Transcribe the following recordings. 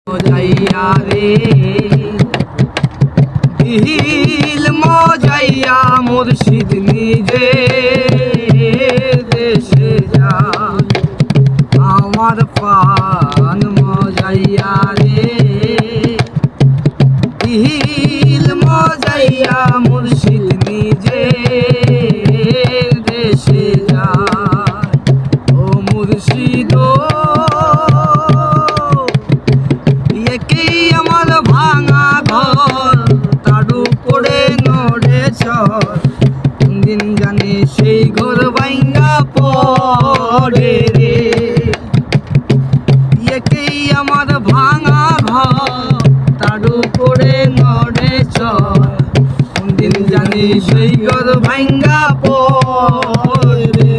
মজাইয়া রে দিল মজাইয়া মুর্শিদ নিজে দেশে যায় আমার প্রাণ মজাইয়া রে দিল মজাইয়া মুর্শিদ নিজে দেশে যায় ও মুর্শিদ আমার ভাঙা ঘর তার উপরে নড়ে চর দিন জানি সেই ঘর ভাঙ্গা পড়ে রে একেই আমার ভাঙা ঘর তার উপরে নড়ে চর দিন জানি সেই ঘর ভাঙ্গা পড়ে রে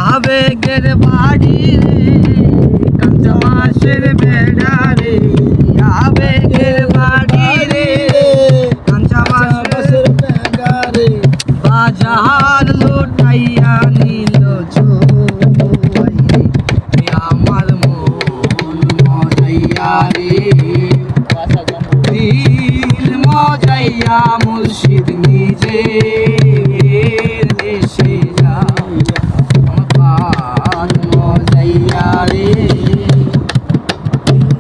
আবেগের বাড়ি রে কাঁচা মাসের বেড়া রে আবেগের বাড়ি রে কাঁচা মাসের বেড়া রে বাজার লুটাইয়া নিল চোরাই রে আমার মন মজাইয়া রে দিল মজাইয়া মুর্শিদ নিজে দেশে যায় আমার মজাইয়া রে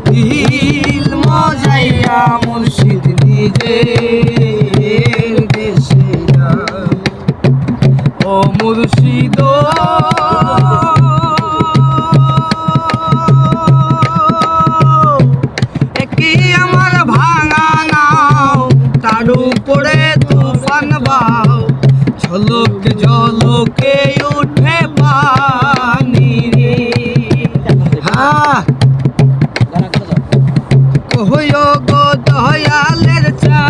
দিল মজাইয়া মুর্শিদ নিজে দেশে যায় ও মুর্শিদ একই আমার ভাঙা নাও তার উপরে তুফান বাও ঝলক ঝলকে উঠে পানি রে কহয় গো দয়ালের চা